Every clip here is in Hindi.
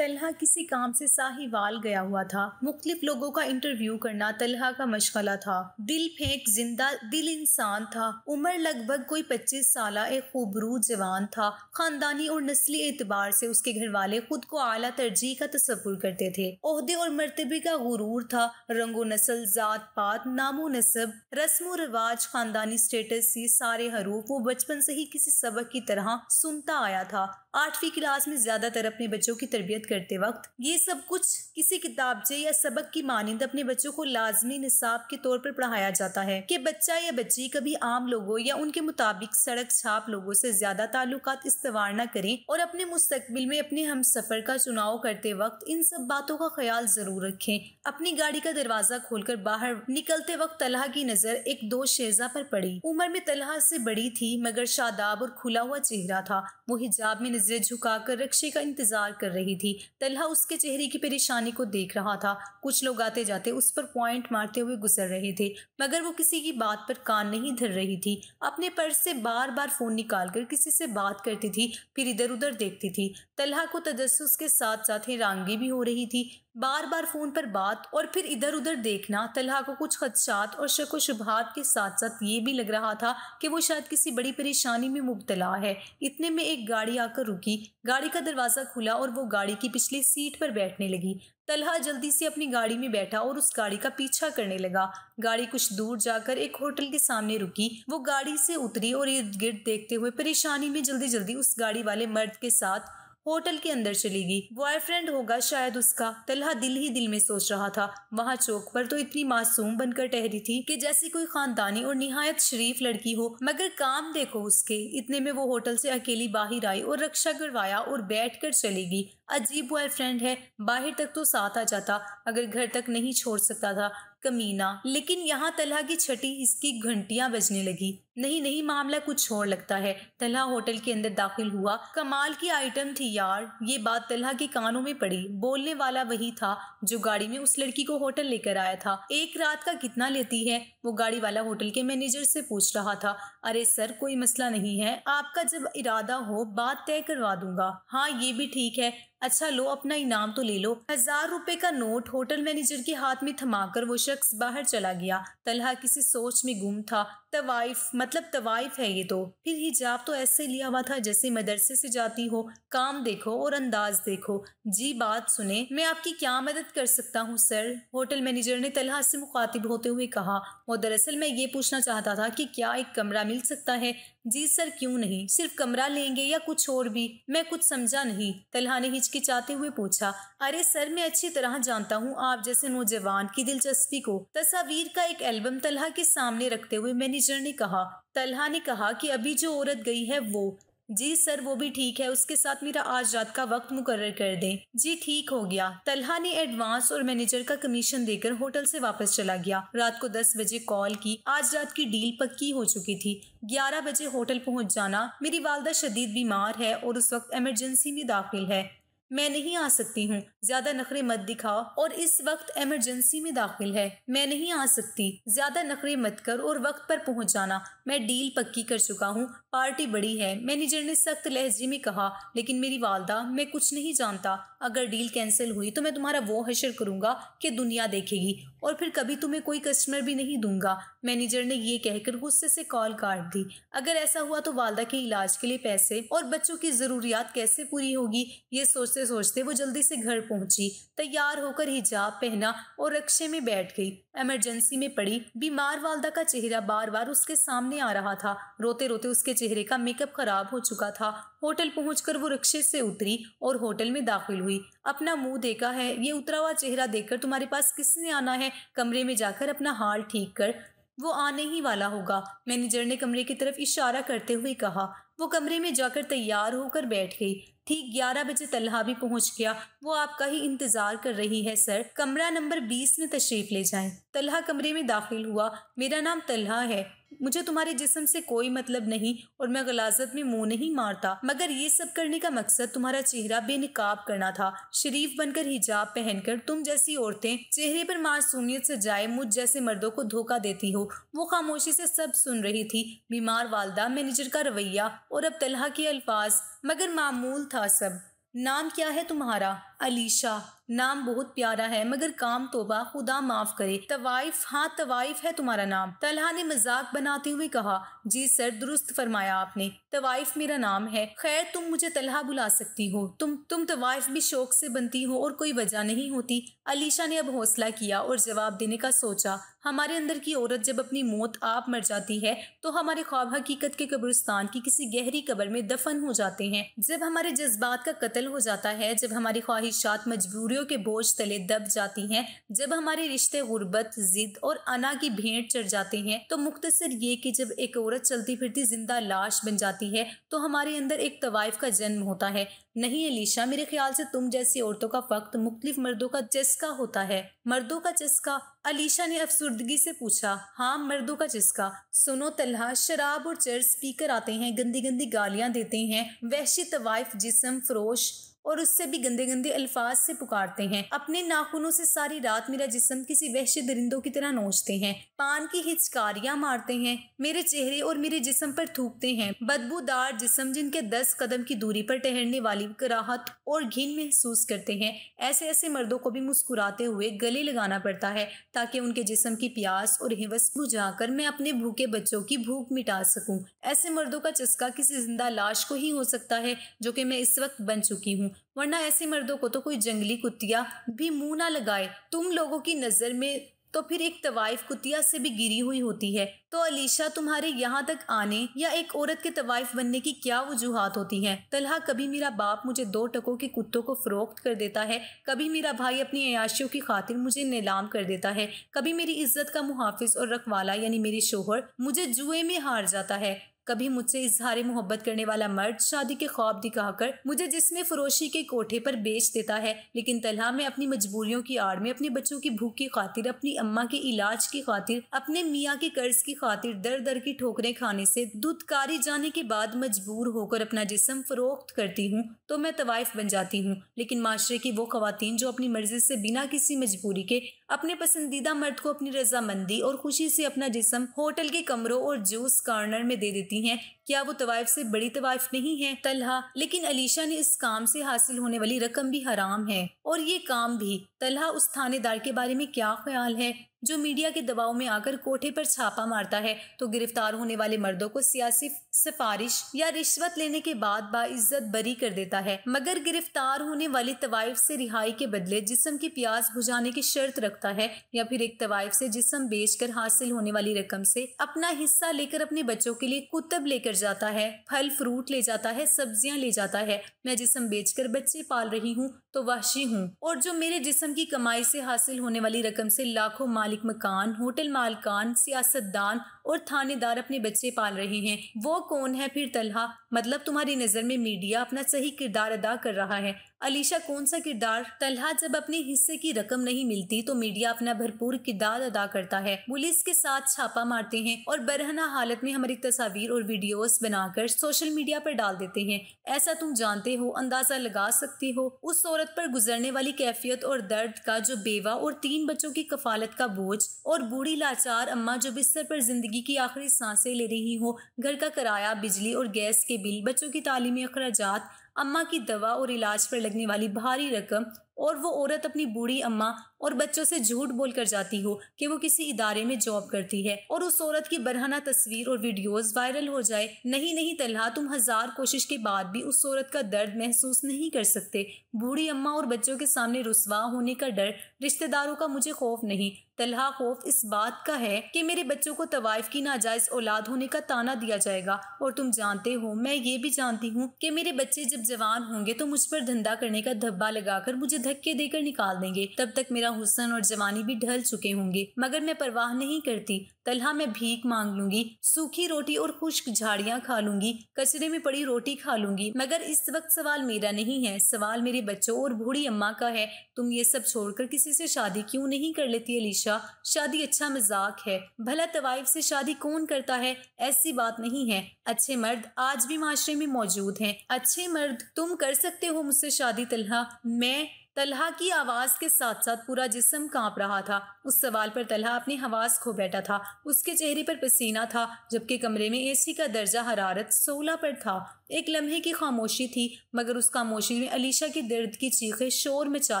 तलहा किसी काम से साहिवाल गया हुआ था। मुख्तलिफ लोगों का इंटरव्यू करना तलहा का मशगला था। दिल फेंक जिंदा दिल इंसान था। उम्र लगभग कोई 25 साल, एक खूबरू जवान था। खानदानी और नस्ली एतबार से उसके घर वाले खुद को आला तरजीह का तस्वुर करते थे। ओहदे और मर्तबे का गुरूर था। रंगो नस्ल, जात पात, नामो नसब, रस्मो रिवाज, खानदानी स्टेटस, ये सारे हरूफ वो बचपन से ही किसी सबक की तरह सुनता आया था। 8वीं क्लास में ज्यादातर अपने बच्चों की तरबियत करते वक्त ये सब कुछ किसी किताबचे या सबक की मानिंद अपने बच्चों को लाजमी निसाब के तौर पर पढ़ाया जाता है कि बच्चा या बच्ची कभी आम लोगों या उनके मुताबिक सड़क छाप लोगों से ज्यादा ताल्लुकात इस्तेवार न करें और अपने मुस्तकबिल में अपने हम सफर का चुनाव करते वक्त इन सब बातों का ख्याल जरूर रखें। अपनी गाड़ी का दरवाजा खोलकर बाहर निकलते वक्त तलहा की नजर एक दो शेजा पर पड़ी। उम्र में तलहा से बड़ी थी मगर शादाब और खुला हुआ चेहरा था। वो हिजाब में नजरें झुकाकर रक्शे का इंतजार कर रही थी। तलहा उसके चेहरे की परेशानी को देख रहा था। कुछ लोग आते जाते उस पर पॉइंट मारते हुए गुजर रहे थे मगर वो किसी की बात पर कान नहीं धर रही थी। अपने पर्स से बार बार फोन निकालकर किसी से बात करती थी, फिर इधर उधर देखती थी। तलहा को तजस्सुस के साथ साथ हैरानगी भी हो रही थी। बार बार फोन पर बात और फिर इधर उधर देखना तलहा को कुछ खदशात और शक व शुबहात के साथ साथ ये भी लग रहा था कि वो शायद किसी बड़ी परेशानी में मुब्तला है। इतने में एक गाड़ी आकर रुकी। गाड़ी का दरवाजा खुला और वो गाड़ी की पिछली सीट पर बैठने लगी। तलहा जल्दी से अपनी गाड़ी में बैठा और उस गाड़ी का पीछा करने लगा। गाड़ी कुछ दूर जाकर एक होटल के सामने रुकी। वो गाड़ी से उतरी और इर्द गिर्द देखते हुए परेशानी में जल्दी जल्दी उस गाड़ी वाले मर्द के साथ होटल के अंदर चली गई। बॉयफ्रेंड होगा शायद उसका, तलहा दिल ही दिल में सोच रहा था। वहां चौक पर तो इतनी मासूम बनकर ठहरी थी कि जैसी कोई खानदानी और निहायत शरीफ लड़की हो, मगर काम देखो उसके। इतने में वो होटल से अकेली बाहर आई और रक्षा करवाया और बैठकर चली गई। अजीब बॉयफ्रेंड है, बाहर तक तो साथ आ जाता, अगर घर तक नहीं छोड़ सकता था, कमीना। लेकिन यहाँ तलहा की छठी हिस्स की घंटियां बजने लगी। नहीं नहीं, मामला कुछ और लगता है। तलहा होटल के अंदर दाखिल हुआ। कमाल की आइटम थी यार, ये बात तलहा के कानों में पड़ी। बोलने वाला वही था जो गाड़ी में उस लड़की को होटल लेकर आया था। एक रात का कितना लेती है? वो गाड़ी वाला होटल के मैनेजर से पूछ रहा था। अरे सर, कोई मसला नहीं है, आपका जब इरादा हो बात तय करवा दूंगा। हाँ ये भी ठीक है। अच्छा लो, अपना इनाम तो ले लो। 1000 रुपए का नोट होटल मैनेजर के हाथ में थमाकर वो शख्स बाहर चला गया। तलहा किसी सोच में गुम था। तवाइफ मतलब तवाइफ है ये तो। फिर हिजाब तो ऐसे लिया हुआ था जैसे मदरसे से जाती हो। काम देखो और अंदाज देखो। जी बात सुने, मैं आपकी क्या मदद कर सकता हूँ सर? होटल मैनेजर ने तलहा से मुखातिब होते हुए कहा। वो दरअसल मैं ये पूछना चाहता था कि क्या एक कमरा मिल सकता है? जी सर, क्यों नहीं, सिर्फ कमरा लेंगे या कुछ और भी? मैं कुछ समझा नहीं, तलहा ने हिचकिचाते हुए पूछा। अरे सर, मैं अच्छी तरह जानता हूँ आप जैसे नौजवान की दिलचस्पी को। तस्वीर का एक एल्बम तलहा के सामने रखते हुए मैनेजर ने कहा। तलहा ने कहा कि अभी जो औरत गई है वो। जी सर, वो भी ठीक है, उसके साथ मेरा आज रात का वक्त मुकर्रर कर दें। जी ठीक हो गया। तलहा ने एडवांस और मैनेजर का कमीशन देकर होटल से वापस चला गया। रात को 10 बजे कॉल की। आज रात की डील पक्की हो चुकी थी। 11 बजे होटल पहुंच जाना। मेरी वालदा शदीद बीमार है और उस वक्त इमरजेंसी में दाखिल है, मैं नहीं आ सकती हूँ। ज्यादा नखरे मत दिखाओ। और इस वक्त इमरजेंसी में दाखिल है, मैं नहीं आ सकती। ज्यादा नखरे मत कर और वक्त पर पहुंच जाना। मैं डील पक्की कर चुका हूँ, पार्टी बड़ी है, मैनेजर ने सख्त लहजे में कहा। लेकिन मेरी वालदा, मैं कुछ नहीं जानता। अगर डील कैंसिल हुई तो मैं तुम्हारा वो हशर करूंगा कि दुनिया देखेगी और फिर कभी तुम्हें कोई कस्टमर भी नहीं दूंगा। मैनेजर ने ये कहकर गुस्से से कॉल काट दी। अगर ऐसा हुआ तो वालदा के इलाज के लिए पैसे और बच्चों की जरूरियात कैसे पूरी होगी? ये सोचते सोचते वो जल्दी से घर पहुंची। तैयार होकर हिजाब पहना और रिक्शे में बैठ गई। इमरजेंसी में पड़ी बीमार वालदा का चेहरा बार बार उसके सामने आ रहा था। रोते रोते उसके चेहरे का मेकअप खराब हो चुका था। होटल पहुंचकर वो रिक्शे से उतरी और होटल में दाखिल हुई। अपना मुंह देखा है? ये उतरा हुआ चेहरा देखकर तुम्हारे पास किसने आना है? कमरे में जाकर अपना हाल ठीक कर, वो आने ही वाला होगा। मैनेजर ने कमरे की तरफ इशारा करते हुए कहा। वो कमरे में जाकर तैयार होकर बैठ गई। ठीक 11 बजे तलहा भी पहुंच गया। वो आपका ही इंतजार कर रही है सर, कमरा नंबर 20 में तशरीफ ले जाएं। तलहा कमरे में दाखिल हुआ। मेरा नाम तलहा है, मुझे तुम्हारे जिस्म से कोई मतलब नहीं और मैं गलाजत में मुंह नहीं मारता, मगर ये सब करने का मकसद तुम्हारा चेहरा बेनकाब करना था। शरीफ बनकर हिजाब पहनकर तुम जैसी औरतें चेहरे पर मासूमियत से जाए मुझ जैसे मर्दों को धोखा देती हो। वो खामोशी से सब सुन रही थी। बीमार वालदा, मैनेजर का रवैया और अब तलहा के अल्फाज, मगर मामूल था सब। नाम क्या है तुम्हारा? अलीशा, नाम बहुत प्यारा है मगर काम तोबा, खुदा माफ करे। तवाइफ, हाँ तवाइफ है तुम्हारा नाम। तलहा ने मजाक बनाते हुए कहा। जी सर, दुरुस्त फरमाया आपने, तवाइफ मेरा नाम है। खैर, तुम मुझे तलहा बुला सकती हो। तुम तवाइफ भी शौक से बनती हो और कोई वजह नहीं होती। अलीशा ने अब हौसला किया और जवाब देने का सोचा। हमारे अंदर की औरत जब अपनी मौत आप मर जाती है तो हमारे ख्वाब हकीकत के कब्रिस्तान की किसी गहरी कब्र में दफन हो जाते हैं। जब हमारे जज्बात का कत्ल हो जाता है, जब हमारी ख्वाहिशात मजबूरियों के बोझ तले दब जाती हैं, जब हमारे रिश्ते गुर्बत, जिद और अना की भेंट चढ़ जाते हैं, तो मुख्तसर ये कि जब एक औरत चलती फिरती जिंदा लाश बन जाती है तो हमारे अंदर एक तवाइफ का जन्म होता है। नहीं अलीशा, मेरे ख्याल से तुम जैसी औरतों का फक्त मुख्तलिफ मर्दों का चस्का होता है। मर्दों का चस्का? अलीशा ने अफसुर्दगी से पूछा। हाँ, मर्दों का चस्का। सुनो तलहा, शराब और चर्च पीकर आते हैं, गंदी गंदी गालियां देते हैं, वहशी तवाइफ जिस्म फरोश और उससे भी गंदे गंदे अल्फाज से पुकारते हैं। अपने नाखूनों से सारी रात मेरा जिस्म किसी वहशी दरिंदों की तरह नोचते हैं, पान की हिचकारियां मारते हैं, मेरे चेहरे और मेरे जिस्म पर थूकते हैं। बदबूदार जिस्म जिनके 10 कदम की दूरी पर ठहरने वाली कराहत और घिन महसूस करते हैं। ऐसे ऐसे मर्दों को भी मुस्कुराते हुए गले लगाना पड़ता है ताकि उनके जिस्म की प्यास और हिवस बुझाकर मैं अपने भूखे बच्चों की भूख मिटा सकूं। ऐसे मर्दों का चस्का किसी जिंदा लाश को ही हो सकता है, जो कि मैं इस वक्त बन चुकी हूँ, वरना ऐसे मर्दों को तो कोई जंगली कुतिया भी मुंह ना लगाए। तुम लोगों की नजर में तो फिर एक तवाइफ कुतिया से भी गिरी हुई होती है। तो अलीशा, तुम्हारे यहाँ तक आने या एक औरत के तवाइफ बनने की क्या वजूहात होती हैं? तलहा, कभी मेरा बाप मुझे 2 टकों के कुत्तों को फरोख्त कर देता है, कभी मेरा भाई अपनी अयाशियों की खातिर मुझे नीलाम कर देता है, कभी मेरी इज्जत का मुहाफिज और रखवाला यानी मेरे शोहर मुझे जुए में हार जाता है, कभी मुझसे इजहार मोहब्बत करने वाला मर्द शादी के ख्वाब दिखाकर मुझे जिस्म फरोशी के कोठे पर बेच देता है। लेकिन तलहा, मैं अपनी मजबूरियों की आड़ में, अपने बच्चों की भूख की खातिर, अपनी अम्मा के इलाज की खातिर, अपने मियाँ के कर्ज की खातिर दर दर की ठोकरें खाने से दुदकारी जाने के बाद मजबूर होकर अपना जिस्म फरोख्त करती हूँ तो मैं तवाइफ बन जाती हूँ। लेकिन माशरे की वो खवातीन जो अपनी मर्जी से बिना किसी मजबूरी के अपने पसंदीदा मर्द को अपनी रजामंदी और खुशी से अपना जिस्म होटल के कमरों और जूस कॉर्नर में दे देती हैं, क्या वो तवाइफ से बड़ी तवाइफ नहीं है? तलहा, लेकिन अलीशा ने इस काम से हासिल होने वाली रकम भी हराम है और ये काम भी। तलहा, उस थानेदार के बारे में क्या ख्याल है जो मीडिया के दबाव में आकर कोठे पर छापा मारता है तो गिरफ्तार होने वाले मर्दों को सियासी सिफारिश या रिश्वत लेने के बाद बाइज्जत बरी कर देता है, मगर गिरफ्तार होने वाली तवाइफ से रिहाई के बदले जिस्म की प्यास बुझाने की शर्त रखता है, या फिर एक तवाइफ से जिस्म बेचकर हासिल होने वाली रकम से अपना हिस्सा लेकर अपने बच्चों के लिए कुतब लेकर जाता है, फल फ्रूट ले जाता है, सब्जियां ले जाता है। मैं जिस्म बेचकर बच्चे पाल रही हूँ तो वहशी हूँ, और जो मेरे जिस्म की कमाई से हासिल होने वाली रकम से लाखों मालिक मकान, होटल मालकान, सियासतदान और थानेदार अपने बच्चे पाल रहे हैं, वो कौन है फिर? तलहा, मतलब तुम्हारी नजर में मीडिया अपना सही किरदार अदा कर रहा है। अलीशा, कौन सा किरदार? तलहा, जब अपने हिस्से की रकम नहीं मिलती तो मीडिया अपना भरपूर किरदार अदा करता है, पुलिस के साथ छापा मारते हैं और बरहना हालत में हमारी तस्वीर और वीडियोस बनाकर सोशल मीडिया पर डाल देते हैं। ऐसा तुम जानते हो, अंदाजा लगा सकती हो उस औरत पर गुजरने वाली कैफियत और दर्द का, जो बेवा और 3 बच्चों की कफालत का बोझ, और बूढ़ी लाचार अम्मा जो बिस्तर पर जिंदगी की आखिरी सांसें ले रही हो, घर का किराया, बिजली और गैस के बिल, बच्चों की तालीमी अखराजात, अम्मा की दवा और इलाज पर लगने वाली भारी रकम, और वो औरत अपनी बूढ़ी अम्मा और बच्चों से झूठ बोलकर जाती हो कि वो किसी इदारे में जॉब करती है और उस औरत की बरहना तस्वीर और वीडियोस वायरल हो जाए। नहीं नहीं तलहा, तुम 1000 कोशिश के बाद भी उस औरत का दर्द महसूस नहीं कर सकते। बूढ़ी अम्मा और बच्चों के सामने रुस्वा होने का डर, रिश्तेदारों का मुझे खौफ नहीं तलहा, खौफ इस बात का है कि मेरे बच्चों को तवाइफ की नाजायज औलाद होने का ताना दिया जाएगा। और तुम जानते हो, मैं ये भी जानती हूँ कि मेरे बच्चे जब जवान होंगे तो मुझ पर धंधा करने का धब्बा लगाकर मुझे धक्के देकर निकाल देंगे। तब तक मेरा हुस्न और जवानी भी ढल चुके होंगे, मगर मैं परवाह नहीं करती तलहा। मैं भीख मांग लूंगी, सूखी रोटी और खुश्क झाड़ियां खा लूंगी, कचरे में पड़ी रोटी खा लूंगी, मगर इस वक्त सवाल मेरा नहीं है, सवाल मेरे बच्चों और बूढ़ी अम्मा का है। तुम ये सब छोड़कर किसी से शादी क्यों नहीं कर लेती अलीशा? शादी अच्छा मजाक है, भला तवाइफ से शादी कौन करता है? ऐसी बात नहीं है, अच्छे मर्द आज भी माशरे में मौजूद हैं। अच्छे मर्द, तुम कर सकते हो मुझसे शादी तलहा? मैं? तलहा की आवाज के साथ साथ पूरा जिस्म कांप रहा था। उस सवाल पर तलहा अपनी हवास खो बैठा था। उसके चेहरे पर पसीना था, जबकि कमरे में एसी का दर्जा हरारत 16 पर था एक लम्हे की खामोशी थी, मगर उस खामोशी में अलीशा की दर्द की चीखें शोर मचा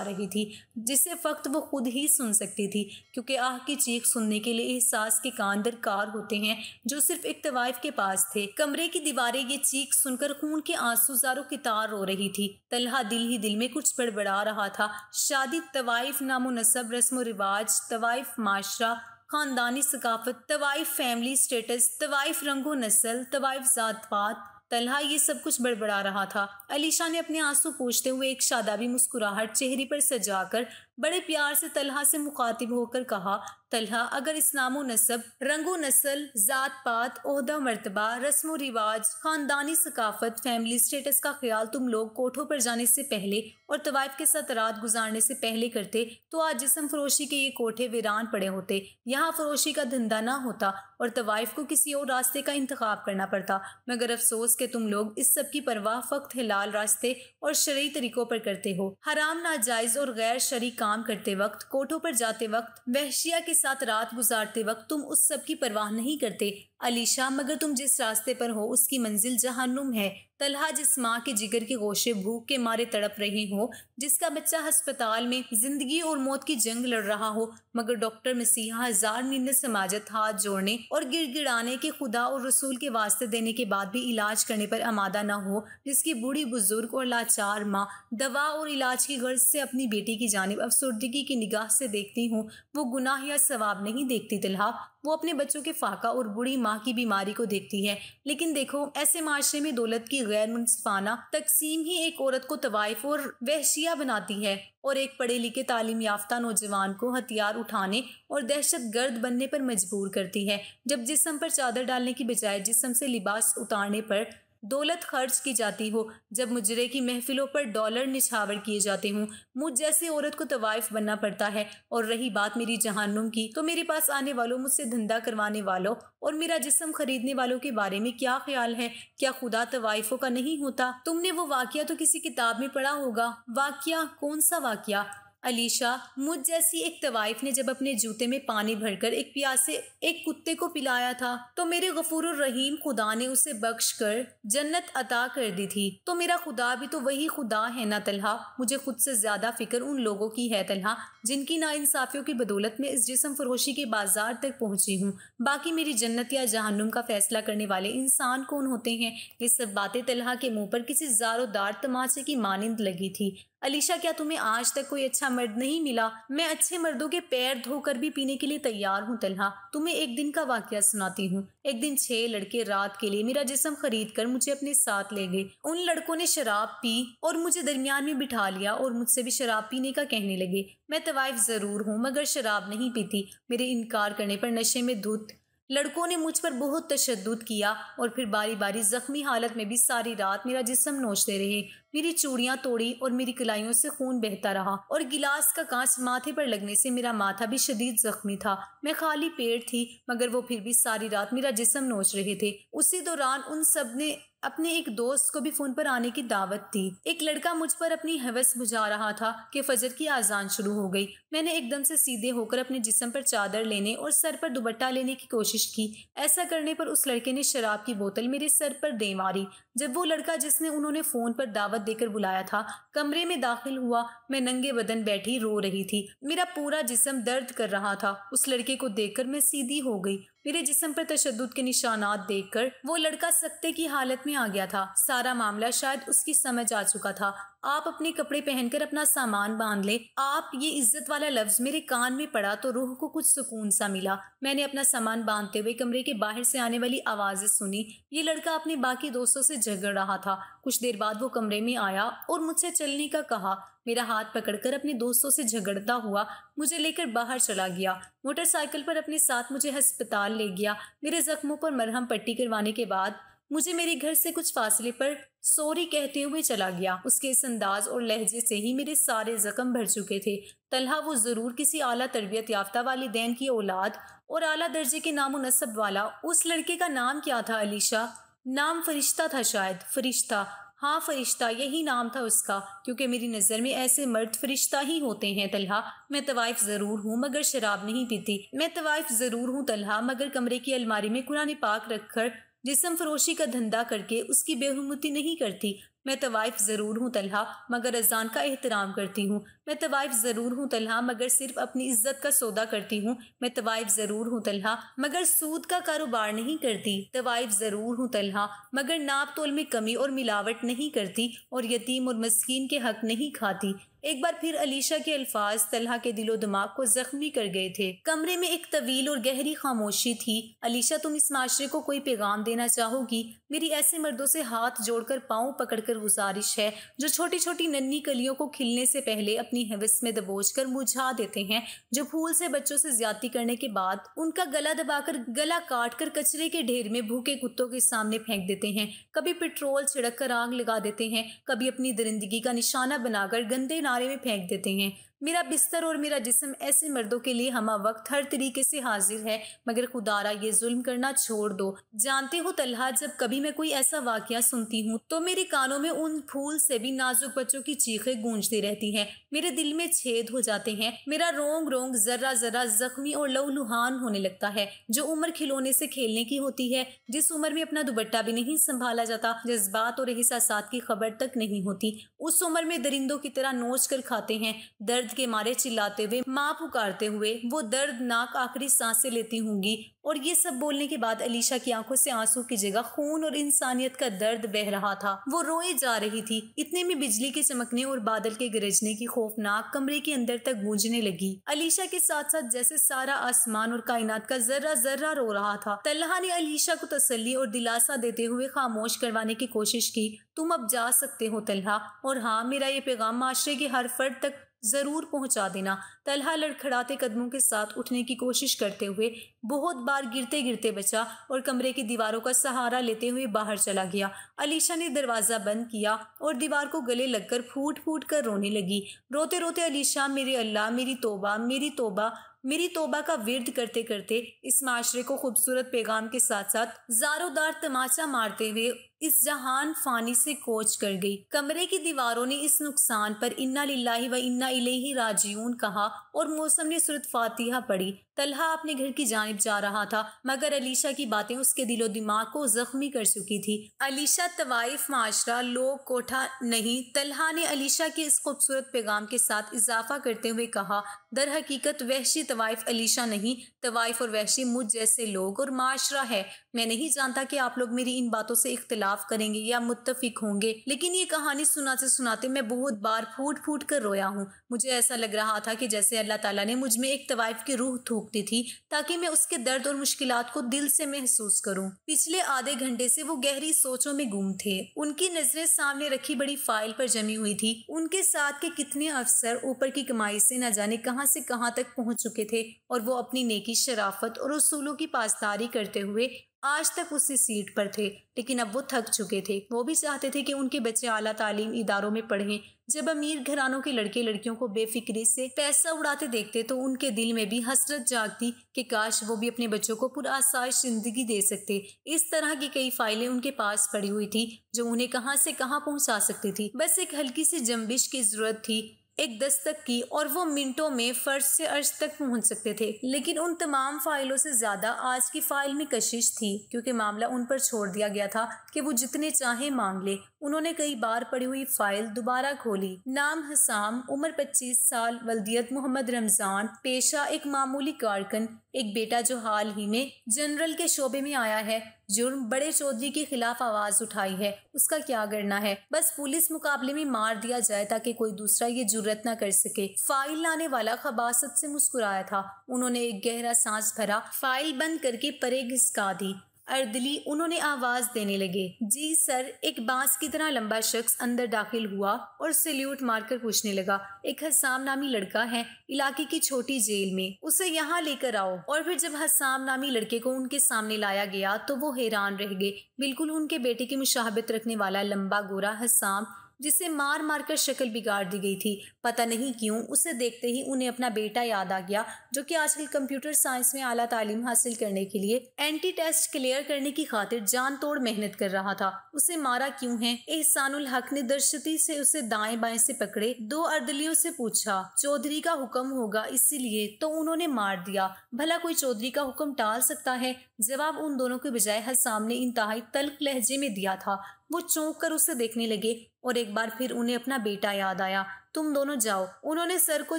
रही थी, जिसे फक्त वो खुद ही सुन सकती थी, क्योंकि आह की चीख सुनने के लिए एहसास के कान दरकार होते हैं, जो सिर्फ एक तवाइफ के पास थे। कमरे की दीवारें ये चीख सुनकर खून के आंसू ज़ारो की तार रो रही थी। तलहा दिल ही दिल में कुछ बड़बड़ा रहा था। शादी, तवाइफ, नामो नसब, रस्म रिवाज, तवाइफ माशरा, खानदानी सकाफत, तवाइफ फैमिली स्टेटस, तवाइफ रंगो नस्ल, तवाइफ जात पात। तलहा ये सब कुछ बड़बड़ा रहा था। अलीशा ने अपने आंसू पोंछते हुए एक शादाबी मुस्कुराहट चेहरे पर सजाकर बड़े प्यार से तलहा से मुखातिब होकर कहा, तलहा, अगर इस्लामो नसब, रंगो नस्ल, जात पात, ओहदा मर्तबा, रस्मो रिवाज, खानदानी सकाफत, फैमिली स्टेटस का ख्याल तुम लोग कोठों पर जाने से पहले और तवाइफ के साथ रात गुजारने से पहले करते तो आज जिस्म फरोशी के ये कोठे वीरान पड़े होते, यहाँ फरोशी का धंधा ना होता और तवाइफ को किसी और रास्ते का इंतखाब करना पड़ता। मगर अफसोस कि तुम लोग इस सब की परवाह फक्त हिलाल रास्ते और शरई तरीकों पर करते हो। हराम, नाजायज और गैर शरई काम करते वक्त, कोठों पर जाते वक्त, वहशिया के साथ रात गुजारते वक्त तुम उस सब की परवाह नहीं करते। अलीशा, मगर तुम जिस रास्ते पर हो उसकी मंजिल जहन्नुम है। तलहा, जिस माँ के जिगर के गोशे भूख के मारे तड़प रहे हो, जिसका बच्चा अस्पताल में जिंदगी और मौत की जंग लड़ रहा हो, मगर डॉक्टर मसीहा हजार नींद समाजत हाथ जोड़ने और गिड़गिड़ाने के खुदा और रसूल के वास्ते देने के बाद भी इलाज करने पर आमादा न हो, जिसकी बूढ़ी बुजुर्ग और लाचार माँ दवा और इलाज की गर्ज से अपनी बेटी की जानिब अफसुर्दगी की निगाह से देखती हूँ, वो गुनाह या सवाब नहीं देखती तलहा, वो अपने बच्चों के फाका और बूढ़ी माँ की बीमारी को देखती है। लेकिन देखो, ऐसे माशरे में दौलत की गैर मुनसिफाना तकसीम ही एक औरत को तवाइफ और वहशिया बनाती है और एक पढ़े लिखे तालीम याफ्ता नौजवान को हथियार उठाने और दहशत गर्द बनने पर मजबूर करती है। जब जिस्म पर चादर डालने की बजाय जिस्म से लिबास उतारने पर दौलत खर्च की जाती हो, जब मुजरे की महफिलों पर डॉलर निछावर किए जाते हों, मुझ जैसी औरत को तवाइफ बनना पड़ता है। और रही बात मेरी जहन्नुम की, तो मेरे पास आने वालों, मुझसे धंधा करवाने वालों और मेरा जिस्म खरीदने वालों के बारे में क्या ख्याल है? क्या खुदा तवाइफों का नहीं होता? तुमने वो वाकया तो किसी किताब में पढ़ा होगा। वाकया? कौन सा वाकया? अलीशा, मुझ जैसी एक तवाइफ ने जब अपने जूते में पानी भरकर एक प्यासे एक कुत्ते को पिलाया था तो मेरे गफूरुर रहीम खुदा ने उसे बख्श कर जन्नत अता कर दी थी। तो मेरा खुदा भी तो वही खुदा है ना तलहा। मुझे खुद से ज्यादा फिक्र उन लोगों की है तलहा, जिनकी नाइंसाफियों की बदौलत में इस जिस्म फरोशी के बाजार तक पहुंची हूँ। बाकी मेरी जन्नत या जहन्नुम का फैसला करने वाले इंसान कौन होते हैं? ये सब बातें तलहा के मुंह पर किसी जारोदार तमाचे की मानिंद लगी थी। अलीशा, क्या तुम्हें आज तक कोई अच्छा मर्द नहीं मिला? मैं अच्छे मर्दों के पैर धोकर भी पीने के लिए तैयार हूँ तलहा। तुम्हें एक दिन का वाकया सुनाती हूँ। एक दिन 6 लड़के रात के लिए मेरा जिस्म खरीद कर मुझे अपने साथ ले गए। उन लड़कों ने शराब पी और मुझे दरमियान में बिठा लिया और मुझसे भी शराब पीने का कहने लगे। मैं तवाइफ जरूर हूँ मगर शराब नहीं पीती। मेरे इनकार करने पर नशे में धुत लड़कों ने मुझ पर बहुत तशद्दुद किया और फिर बारी बारी जख्मी हालत में भी सारी रात मेरा जिस्म नोचते रहे। मेरी चूड़ियां तोड़ी और मेरी कलाइयों से खून बहता रहा और गिलास का कांच माथे पर लगने से मेरा माथा भी शदीद जख्मी था। मैं खाली पेट थी मगर वो फिर भी सारी रात मेरा जिस्म नोच रहे थे। उसी दौरान उन सब ने अपने एक दोस्त को भी फोन पर आने की दावत दी। एक लड़का मुझ पर अपनी हवस बुझा रहा था कि फजर की आजान शुरू हो गई। मैंने एकदम से सीधे होकर अपने जिस्म पर चादर लेने और सर पर दुपट्टा लेने की कोशिश की। ऐसा करने पर उस लड़के ने शराब की बोतल मेरे सर पर दे मारी। जब वो लड़का जिसने उन्होंने फोन पर दावत देकर बुलाया था कमरे में दाखिल हुआ, मैं नंगे बदन बैठी रो रही थी। मेरा पूरा जिस्म दर्द कर रहा था। उस लड़के को देखकर मैं सीधी हो गई। मेरे जिस्म पर तशद्दुद के निशानात देखकर वो लड़का सकते की हालत में आ गया था। सारा मामला शायद उसकी समझ आ चुका था। आप अपने कपड़े पहनकर अपना सामान बांध ले। आप ये इज्जत वाला लफ्ज मेरे कान में पड़ा तो रूह को कुछ सुकून सा मिला। मैंने अपना सामान बांधते हुए कमरे के बाहर से आने वाली आवाजें सुनी। ये लड़का अपने बाकी दोस्तों से झगड़ रहा था। कुछ देर बाद वो कमरे में आया और मुझसे चलने का कहा। मेरा हाथ पकड़कर अपने दोस्तों से झगड़ता हुआ मुझे लेकर बाहर चला गया। मोटरसाइकिल पर अपने साथ मुझे अस्पताल ले गया। मेरे जख्मों पर मरहम पट्टी करवाने के बाद मुझे मेरे घर से कुछ फासले पर सॉरी कहते हुए चला गया। उसके इस अंदाज और लहजे से ही मेरे सारे जख्म भर चुके थे। तलहा, वो जरूर किसी आला तरबियत याफ्ता वालिदैन की औलाद और आला दर्जे के नामो नसब वाला। उस लड़के का नाम क्या था अलीशा? नाम फरिश्ता था शायद। फरिश्ता? हाँ फरिश्ता, यही नाम था उसका, क्योंकि मेरी नज़र में ऐसे मर्द फरिश्ता ही होते हैं तलहा। मैं तवाइफ ज़रूर हूँ मगर शराब नहीं पीती। मैं तवाइफ ज़रूर हूँ तलहा मगर कमरे की अलमारी में कुरान पाक रखकर जिस्म फरोशी का धंधा करके उसकी बेहुरमती नहीं करती। मैं तवाइफ ज़रूर हूँ तलहा, मगर अजान का एहतराम करती हूँ। मैं तवाइफ ज़रूर हूँ तलहा, मगर सिर्फ अपनी इज्जत का सौदा करती हूँ। मैं तवाइफ ज़रूर हूँ तलहा, मगर सूद का कारोबार नहीं करती। तवाइफ ज़रूर हूँ तलहा, मगर नाप तोल में कमी और मिलावट नहीं करती और यतीम और मस्कीन के हक नहीं खाती। एक बार फिर अलीशा के अल्फाज तलहा के दिलो दिमाग को जख्मी कर गए थे। कमरे में एक तवील और गहरी खामोशी थी। अलीशा, तुम इस माशरे को कोई पैगाम देना चाहोगी? मेरी ऐसे मर्दों से हाथ जोड़कर पांव पकड़कर गुजारिश है जो छोटी छोटी नन्ही कलियों को खिलने से पहले अपनी हवस में दबोचकर मुरझा देते हैं, जो फूल से बच्चों से ज्यादती करने के बाद उनका गला दबाकर गला काट कर कचरे के ढेर में भूखे कुत्तों के सामने फेंक देते हैं, कभी पेट्रोल छिड़क कर आग लगा देते हैं, कभी अपनी दरिंदगी का निशाना बनाकर गंदे नारे में फेंक देते हैं। मेरा बिस्तर और मेरा जिस्म ऐसे मर्दों के लिए हमा वक्त हर तरीके से हाजिर है, मगर खुदारा ये जुल्म करना छोड़ दो। जानते हो तलहा, जब कभी मैं कोई ऐसा वाकया सुनती हूँ तो मेरे कानों में उन फूल से भी नाजुक बच्चों की चीखें गूंजती रहती हैं। मेरे दिल में छेद हो जाते हैं। मेरा रोंग रोंग जर्रा जर्रा जख्मी और लहूलुहान होने लगता है। जो उम्र खिलौने से खेलने की होती है, जिस उम्र में अपना दुपट्टा भी नहीं संभाला जाता, जज्बात और एहसासात की खबर तक नहीं होती, उस उम्र में दरिंदों की तरह नोच कर खाते हैं। दर्द के मारे चिल्लाते हुए, माँ पुकारते हुए वो दर्दनाक आखिरी सांसें लेती होंगी। और ये सब बोलने के बाद अलीशा की आंखों से आंसू की जगह खून और इंसानियत का दर्द बह रहा था। वो रोए जा रही थी। इतने में बिजली के चमकने और बादल के गरजने की खौफनाक कमरे के अंदर तक गूंजने लगी। अलीशा के साथ साथ जैसे सारा आसमान और कायनात का जर्रा जर्रा रो रहा था। तलहा ने अलीशा को तसल्ली और दिलासा देते हुए खामोश करवाने की कोशिश की। तुम अब जा सकते हो तलहा, और हाँ, मेरा ये पैगाम माशरे के हर फर्द तक जरूर पहुंचा देना। तलहा लड़खड़ाते कदमों के साथ उठने की कोशिश करते हुए बहुत बार गिरते गिरते बचा और कमरे की दीवारों का सहारा लेते हुए बाहर चला गया। अलीशा ने दरवाजा बंद किया और दीवार को गले लगकर फूट फूट कर रोने लगी। रोते रोते अलीशा मेरे अल्लाह, मेरी तौबा, मेरी तौबा, मेरी तौबा का विर्द करते करते इस माशरे को खूबसूरत पैगाम के साथ साथ जारोदार तमाचा मारते हुए इस जहान फानी से कोच कर गई। कमरे की दीवारों ने इस नुकसान पर इन्ना लिल्लाहि व इन्ना इलैहि राजिऊन कहा और मौसम ने सूरत फातिहा पढ़ी। तलहा अपने घर की जानिब जा रहा था, मगर अलीशा की बातें उसके दिलो दिमाग को जख्मी कर चुकी थी। अलीशा तवाइफ माशरा लोग कोठा नहीं। तलहा ने अलीशा के इस खूबसूरत पैगाम के साथ इजाफा करते हुए कहा, दर हकीकत वहशी तवाइफ अलीशा नहीं, तवाइफ और वहशी मुझ जैसे लोग और माशरा है। मैं नहीं जानता कि आप लोग मेरी इन बातों से इख्तिलाफ करेंगे या मुत्तफिक होंगे, लेकिन ये कहानी सुनाते सुनाते मैं बहुत बार फूट फूट कर रोया हूँ। मुझे ऐसा लग रहा था कि जैसे अल्लाह ताला ने मुझ में एक तवाइफ की रूह थूक दी थी, ताकि मैं उसके दर्द और मुश्किलात को दिल से महसूस करूं। पिछले आधे घंटे से वो गहरी सोचों में गुम थे। उनकी नजरें सामने रखी बड़ी फाइल पर जमी हुई थी। उनके साथ के कितने अफसर ऊपर की कमाई से न जाने कहां से कहां तक पहुंच चुके थे, और वो अपनी नेकी, शराफत और उसूलों की पासदारी करते हुए आज तक उसी सीट पर थे। लेकिन अब वो थक चुके थे। वो भी चाहते थे कि उनके बच्चे आला तालीम इदारों में पढ़ें। जब अमीर घरानों के लड़के लड़कियों को बेफिक्री से पैसा उड़ाते देखते तो उनके दिल में भी हसरत जागती कि काश वो भी अपने बच्चों को पुरआसाइश जिंदगी दे सकते। इस तरह की कई फाइलें उनके पास पड़ी हुई थी जो उन्हें कहां से कहां पहुंचा सकती थी। बस एक हल्की सी जंबिश की जरूरत थी, एक दस्तक की, और वो मिनटों में फर्श से अर्श तक पहुंच सकते थे। लेकिन उन तमाम फाइलों से ज्यादा आज की फाइल में कशिश थी, क्योंकि मामला उन पर छोड़ दिया गया था कि वो जितने चाहे मांग ले। उन्होंने कई बार पड़ी हुई फाइल दोबारा खोली। नाम हसाम, उम्र 25 साल, वल्दियत मोहम्मद रमजान, पेशा एक मामूली कारकन, एक बेटा जो हाल ही में जनरल के शोबे में आया है, जुर्म बड़े चौधरी के खिलाफ आवाज उठाई है। उसका क्या करना है? बस पुलिस मुकाबले में मार दिया जाए ताकि कोई दूसरा ये जुर्रत न कर सके। फाइल लाने वाला खबासत से मुस्कुराया था। उन्होंने एक गहरा सांस भरा, फाइल बंद करके परे घिसका दी। अर्दली उन्होंने आवाज देने लगे। जी सर। एक बांस की तरह लंबा शख्स अंदर दाखिल हुआ और सैल्यूट मारकर पूछने लगा, एक हसाम नामी लड़का है इलाके की छोटी जेल में, उसे यहाँ लेकर आओ। और फिर जब हसाम नामी लड़के को उनके सामने लाया गया तो वो हैरान रह गए। बिल्कुल उनके बेटे की मुशाहबत रखने वाला लंबा गोरा हसाम जिसे मार मार कर शक्ल बिगाड़ दी गई थी। पता नहीं क्यों उसे देखते ही उन्हें अपना बेटा याद आ गया, जो कि आजकल कंप्यूटर साइंस में आला तालीम हासिल करने के लिए एंटी टेस्ट क्लियर करने की खातिर जान तोड़ मेहनत कर रहा था। उसे मारा क्यों है? एहसानुल हक ने दर्शती से उसे दाएं बाएं से पकड़े 2 अर्दलियों से पूछा। चौधरी का हुक्म होगा इसीलिए तो उन्होंने मार दिया। भला कोई चौधरी का हुक्म टाल सकता है? जवाब उन दोनों के बजाय हसाम ने इंतहाई तल्ख लहजे में दिया था। वो चौंक कर उसे देखने लगे और एक बार फिर उन्हें अपना बेटा याद आया। तुम दोनों जाओ, उन्होंने सर को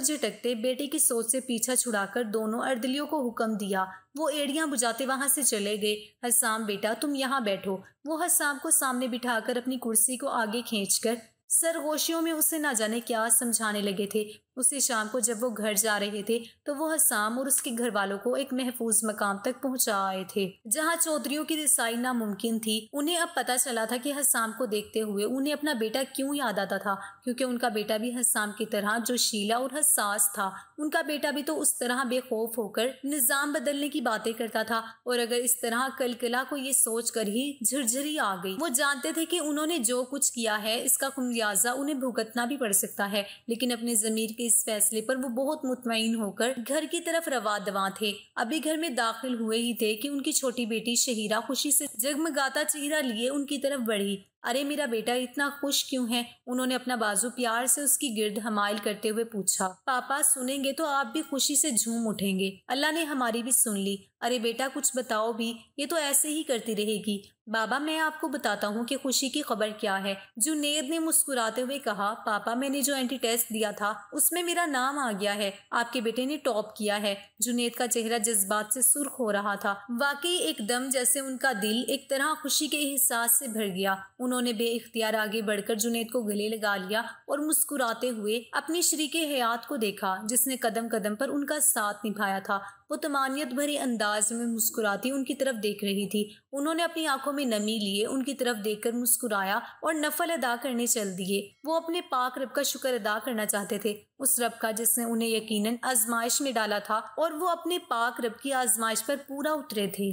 झटकते बेटे की सोच से पीछा छुड़ाकर दोनों अर्दलियों को हुक्म दिया। वो एड़ियां बुझाते वहां से चले गए। हसाम बेटा तुम यहाँ बैठो। वो हसाम को सामने बिठाकर अपनी कुर्सी को आगे खींचकर सरगोशियों में उसे ना जाने क्या समझाने लगे थे। उसी शाम को जब वो घर जा रहे थे तो वो हसाम और उसके घर वालों को एक महफूज मकाम तक पहुंचा आए थे, जहां चौधरियों की रिसाई नामुमकिन थी। उन्हें अब पता चला था कि हसाम को देखते हुए उन्हें अपना बेटा क्यों याद आता था, क्योंकि उनका बेटा भी हसाम की तरह जोशीला और हसास था। उनका बेटा भी तो उस तरह बेखौफ होकर निजाम बदलने की बातें करता था, और अगर इस तरह कलकला को ये सोच कर ही झुरझुरी आ गई। वो जानते थे कि उन्होंने जो कुछ किया है इसका खुमियाजा उन्हें भुगतना भी पड़ सकता है, लेकिन अपने जमीर इस फैसले पर वो बहुत मुतमईन होकर घर की तरफ रवा दवा थे। अभी घर में दाखिल हुए ही थे कि उनकी छोटी बेटी शहीरा खुशी से जगमगाता चेहरा लिए उनकी तरफ बढ़ी। अरे मेरा बेटा इतना खुश क्यों है? उन्होंने अपना बाजू प्यार से उसकी गिर्द हमाइल करते हुए पूछा। पापा सुनेंगे तो आप भी खुशी से झूम उठेंगे। अल्लाह ने हमारी भी सुन ली। अरे बेटा कुछ बताओ भी, ये तो ऐसे ही करती रहेगी। बाबा मैं आपको बताता हूँ कि खुशी की खबर क्या है। जुनेद ने मुस्कुराते हुए कहा, पापा मैंने जो एंटी टेस्ट दिया था उसमें मेरा नाम आ गया है। आपके बेटे ने टॉप किया है। जुनेद का चेहरा जज्बात से सुर्ख हो रहा था। वाकई एकदम जैसे उनका दिल एक तरह खुशी के एहसास से भर गया। उन्होंने बेइख्तियार आगे बढ़कर जुनेद को गले लगा लिया और मुस्कुराते हुए अपनी शरीके हयात को देखा, जिसने कदम कदम पर उनका साथ निभाया था। वो तमानियत भरे अंदाज में मुस्कुराती उनकी तरफ देख रही थी। उन्होंने अपनी आंखों में नमी लिए उनकी तरफ देखकर मुस्कुराया और नफल अदा करने चल दिए। वो अपने पाक रब का शुक्र अदा करना चाहते थे, उस रब का जिसने उन्हें यकीनन आजमाइश में डाला था, और वो अपने पाक रब की आजमाइश पर पूरा उतरे थे।